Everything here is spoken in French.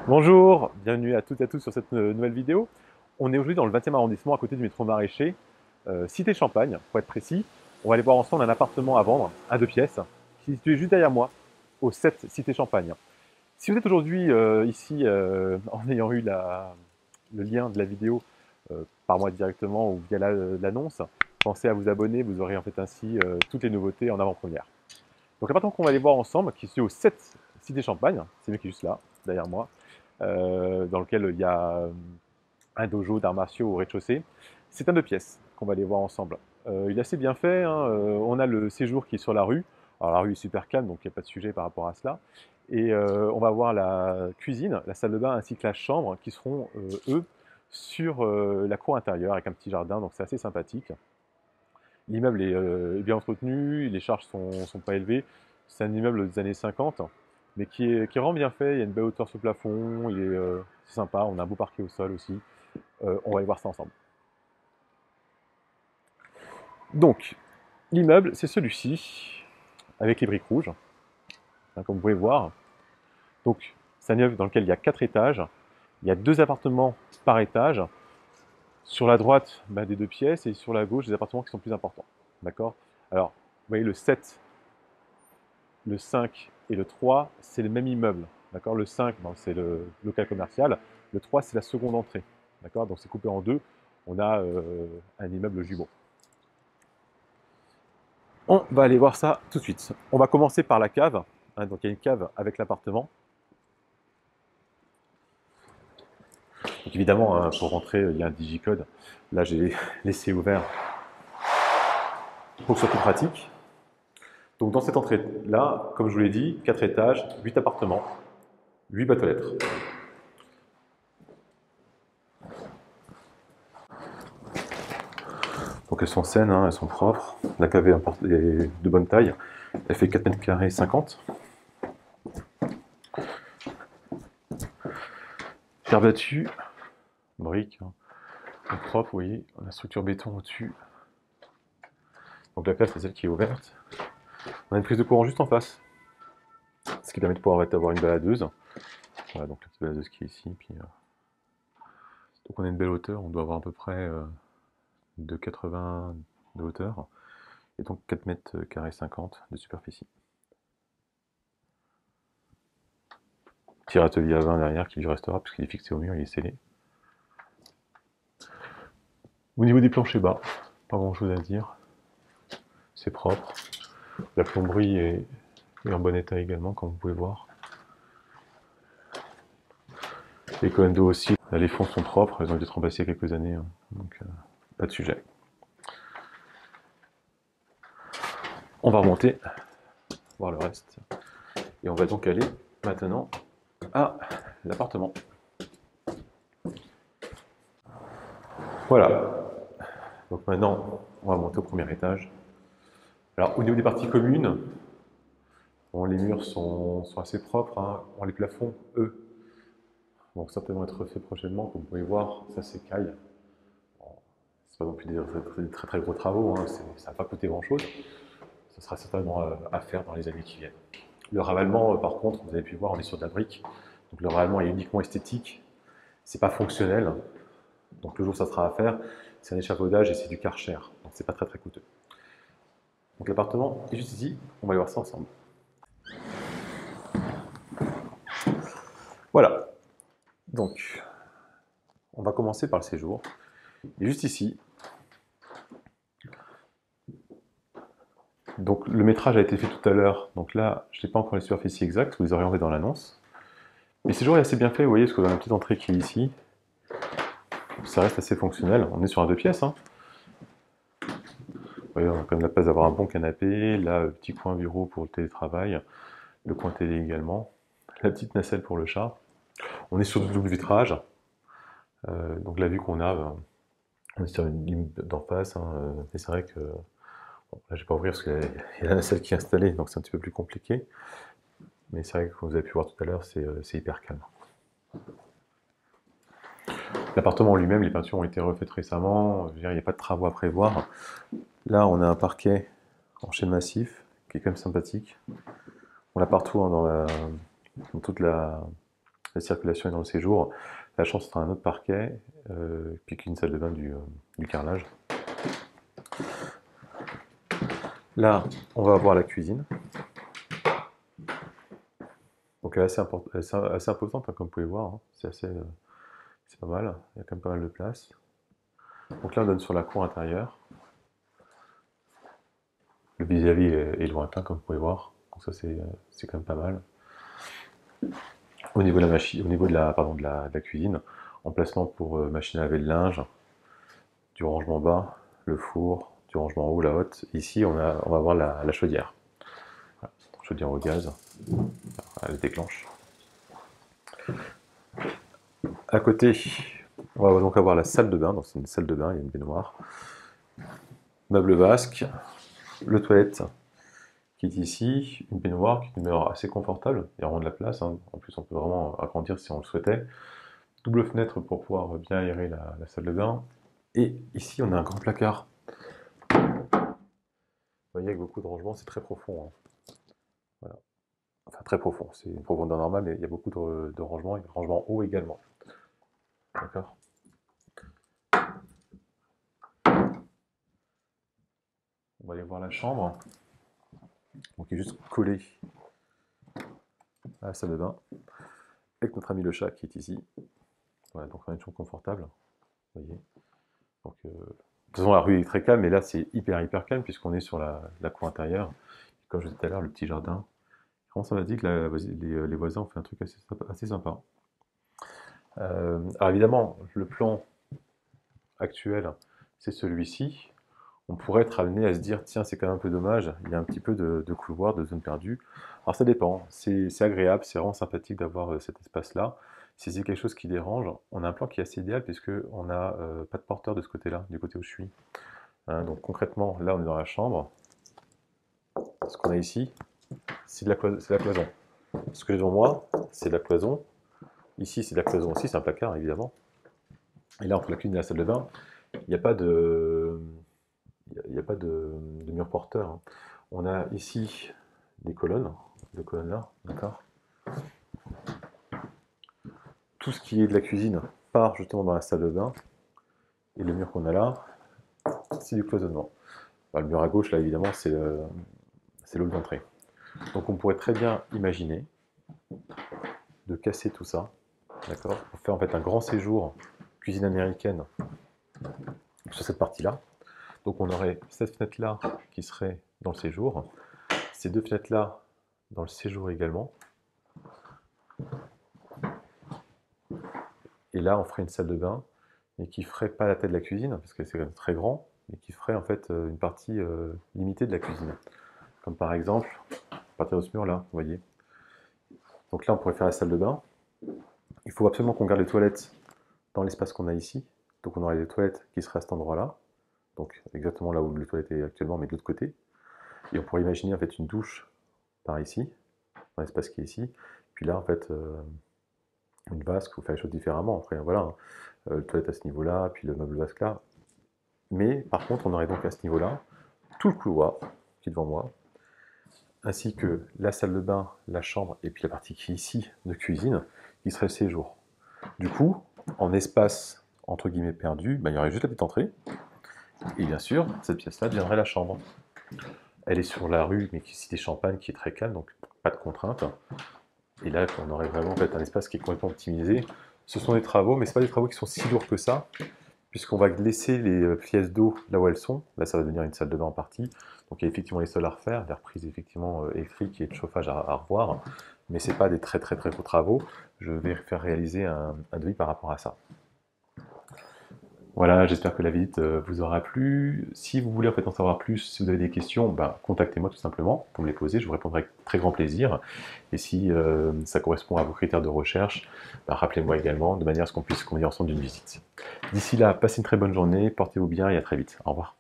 Bonjour, bienvenue à toutes et à tous sur cette nouvelle vidéo. On est aujourd'hui dans le 20e arrondissement, à côté du métro Maraîcher, cité Champagne, pour être précis. On va aller voir ensemble un appartement à vendre, à 2 pièces, qui est situé juste derrière moi, au 7 cité Champagne. Si vous êtes aujourd'hui ici, en ayant eu le lien de la vidéo par moi directement ou via l'annonce, pensez à vous abonner, vous aurez en fait ainsi toutes les nouveautés en avant-première. Donc l'appartement qu'on va aller voir ensemble, qui est situé au 7 cité Champagne, c'est lui qui est juste là, derrière moi, dans lequel il y a un dojo d'arts martiaux au rez-de-chaussée. C'est un 2 pièces qu'on va aller voir ensemble. Il est assez bien fait, hein. On a le séjour qui est sur la rue. Alors la rue est super calme, donc il n'y a pas de sujet par rapport à cela. Et on va voir la cuisine, la salle de bain ainsi que la chambre qui seront, eux, sur la cour intérieure avec un petit jardin, donc c'est assez sympathique. L'immeuble est bien entretenu, les charges sont pas élevées. C'est un immeuble des années 50, mais qui est vraiment bien fait. Il y a une belle hauteur sur le plafond, c'est sympa. On a un beau parquet au sol aussi. On va aller voir ça ensemble. Donc, l'immeuble, c'est celui-ci, avec les briques rouges, hein, comme vous pouvez voir. Donc, c'est un immeuble dans lequel il y a 4 étages. Il y a 2 appartements par étage. Sur la droite, des 2 pièces, et sur la gauche, des appartements qui sont plus importants. D'accord. Alors, vous voyez, le 7, le 5 et le 3, c'est le même immeuble. D'accord. Le 5, c'est le local commercial. Le 3, c'est la seconde entrée. D'accord. Donc, c'est coupé en deux. On a un immeuble jumeau. On va aller voir ça tout de suite. On va commencer par la cave. Hein, donc il y a une cave avec l'appartement. Donc évidemment, hein, pour rentrer, il y a un digicode. Là, j'ai laissé ouvert pour que ce soit plus pratique. Donc dans cette entrée-là, comme je vous l'ai dit, 4 étages, 8 appartements, 8 boîtes aux lettres. Donc elles sont saines, hein, elles sont propres. La cave est de bonne taille. Elle fait 4 mètres carrés 50. Terre battue, briques, hein, propre, vous voyez, la structure béton au-dessus. Donc la cave, c'est celle qui est ouverte. On a une prise de courant juste en face, ce qui permet de pouvoir avoir une baladeuse. Voilà, donc la petite baladeuse qui est ici. Puis, donc on a une belle hauteur, on doit avoir à peu près de 80 de hauteur, et donc 4 mètres carrés 50 de superficie. Petit atelier à vin derrière qui lui restera puisqu'il est fixé au mur, il est scellé. Au niveau des planchers bas, pas grand chose à dire, c'est propre. La plomberie est en bon état également, comme vous pouvez voir. Les colonnes d'eau aussi, les fonds sont propres, elles ont été remplacées il y a quelques années, hein, donc pas de sujet. On va remonter, voir le reste, et on va donc aller maintenant à l'appartement. Voilà, donc maintenant on va monter au premier étage. Alors au niveau des parties communes, bon, les murs sont assez propres, hein. Bon, les plafonds, eux, vont certainement être faits prochainement, comme vous pouvez voir, ça s'écaille. Bon, c'est pas non plus des très gros travaux, hein. Ça va pas coûter grand chose. Ce sera certainement à faire dans les années qui viennent. Le ravalement, par contre, vous avez pu voir, on est sur de la brique. Donc le ravalement est uniquement esthétique, c'est pas fonctionnel. Donc le jour où ça sera à faire, c'est un échafaudage et c'est du Karcher. Donc c'est pas très coûteux. Donc l'appartement est juste ici, on va aller voir ça ensemble. Voilà, donc on va commencer par le séjour. Il est juste ici. Donc le métrage a été fait tout à l'heure, donc là je n'ai pas encore les superficies exactes, vous les aurez envoyées dans l'annonce. Mais le séjour est assez bien fait, vous voyez, parce qu'on a une petite entrée qui est ici. Ça reste assez fonctionnel, on est sur un 2 pièces. Hein. Vous voyez, on a quand même la place d'avoir un bon canapé, là, petit coin bureau pour le télétravail, le coin télé également, la petite nacelle pour le chat. On est sur du double vitrage, donc la vue qu'on a, on est sur une ligne d'en face, hein, mais c'est vrai que, bon, là je vais pas ouvrir parce qu'il y a la nacelle qui est installée, donc c'est un petit peu plus compliqué, mais c'est vrai que comme vous avez pu voir tout à l'heure, c'est hyper calme. L'appartement en lui-même, les peintures ont été refaites récemment, il n'y a pas de travaux à prévoir. Là, on a un parquet en chêne massif, qui est quand même sympathique. On l'a partout, hein, dans toute la La circulation est dans le séjour. La chambre sera un autre parquet, puis qu'une salle de bain du carrelage. Là, on va avoir la cuisine. Donc elle est assez imposante, hein, comme vous pouvez voir. Hein. C'est pas mal. Il y a quand même pas mal de place. Donc là, on donne sur la cour intérieure. Le vis-à-vis est lointain, comme vous pouvez voir. Donc ça, c'est quand même pas mal. Au niveau de la machine, au niveau de la cuisine, emplacement pour machine à laver le linge, du rangement bas, le four, du rangement haut, la haute. Ici, on va avoir la chaudière. Voilà. Chaudière au gaz. Elle déclenche. À côté, on va donc avoir la salle de bain. Donc c'est une salle de bain, il y a une baignoire. Meuble vasque, le toilette qui est ici, une baignoire qui est une baignoire assez confortable, il y a vraiment de la place, hein. En plus on peut vraiment agrandir si on le souhaitait. Double fenêtre pour pouvoir bien aérer la salle de bain. Et ici on a un grand placard. Vous voyez avec beaucoup de rangements, c'est très profond. Hein. Voilà. Enfin très profond, c'est une profondeur normale, mais il y a beaucoup de rangements, et de rangements hauts également. D'accord. On va aller voir la chambre. Donc il est juste collé à la salle de bain, avec notre ami le chat qui est ici. Voilà, donc on a une chambre confortable, vous voyez. Donc, de toute façon la rue est très calme, mais là c'est hyper calme puisqu'on est sur la cour intérieure. Comme je disais tout à l'heure, le petit jardin. Vraiment sympathique, les voisins ont fait un truc assez sympa. Alors évidemment, le plan actuel, c'est celui-ci. On pourrait être amené à se dire, tiens, c'est quand même un peu dommage, il y a un petit peu de couloir, de zone perdue. Alors ça dépend, c'est agréable, c'est vraiment sympathique d'avoir cet espace-là. Si c'est quelque chose qui dérange, on a un plan qui est assez idéal puisqu'on n'a pas de porteur de ce côté-là, du côté où je suis. Hein, donc concrètement, là on est dans la chambre. Ce qu'on a ici, c'est la cloison. Ce que j'ai devant moi, c'est de la cloison. Ici, c'est de la cloison aussi, c'est un placard évidemment. Et là, entre la cuisine et la salle de bain, il n'y a pas de mur porteur. Hein. On a ici des colonnes, là, d'accord. Tout ce qui est de la cuisine part justement dans la salle de bain. Et le mur qu'on a là, c'est du cloisonnement. Enfin, le mur à gauche, là, évidemment, c'est l'hall d'entrée. Donc on pourrait très bien imaginer de casser tout ça, d'accord, pour faire en fait un grand séjour cuisine américaine sur cette partie-là. Donc on aurait cette fenêtre-là qui serait dans le séjour, ces deux fenêtres-là dans le séjour également. Et là, on ferait une salle de bain, mais qui ferait pas la tête de la cuisine, parce que c'est quand même très grand, mais qui ferait en fait une partie limitée de la cuisine. Comme par exemple, à partir de ce mur-là, vous voyez. Donc là, on pourrait faire la salle de bain. Il faut absolument qu'on garde les toilettes dans l'espace qu'on a ici. Donc on aurait les toilettes qui seraient à cet endroit-là. Donc exactement là où les toilettes est actuellement, mais de l'autre côté. Et on pourrait imaginer en fait une douche par ici, dans l'espace qui est ici. Puis là, en fait, une vasque, vous faites les choses différemment. Après, voilà, hein. Le toilette à ce niveau-là, puis le meuble vasque là. Mais par contre, on aurait donc à ce niveau-là tout le couloir qui est devant moi, ainsi que la salle de bain, la chambre, et puis la partie qui est ici de cuisine, qui serait le séjour. Du coup, en espace entre guillemets perdu, ben, il y aurait juste la petite entrée, et bien sûr, cette pièce-là deviendrait la chambre. Elle est sur la rue, mais qui cité Champagne, qui est très calme, donc pas de contraintes. Et là, on aurait vraiment en fait, un espace qui est complètement optimisé. Ce sont des travaux, mais ce pas des travaux qui sont si lourds que ça, puisqu'on va laisser les pièces d'eau là où elles sont. Là, ça va devenir une salle de bain en partie. Donc il y a effectivement les sols à refaire, des reprises effectivement électriques et de chauffage à revoir, mais ce n'est pas des très gros travaux. Je vais faire réaliser un devis par rapport à ça. Voilà, j'espère que la visite vous aura plu. Si vous voulez en fait en savoir plus, si vous avez des questions, ben, contactez-moi tout simplement pour me les poser, je vous répondrai avec très grand plaisir. Et si ça correspond à vos critères de recherche, ben, rappelez-moi également, de manière à ce qu'on puisse convenir ensemble d'une visite. D'ici là, passez une très bonne journée, portez-vous bien et à très vite. Au revoir.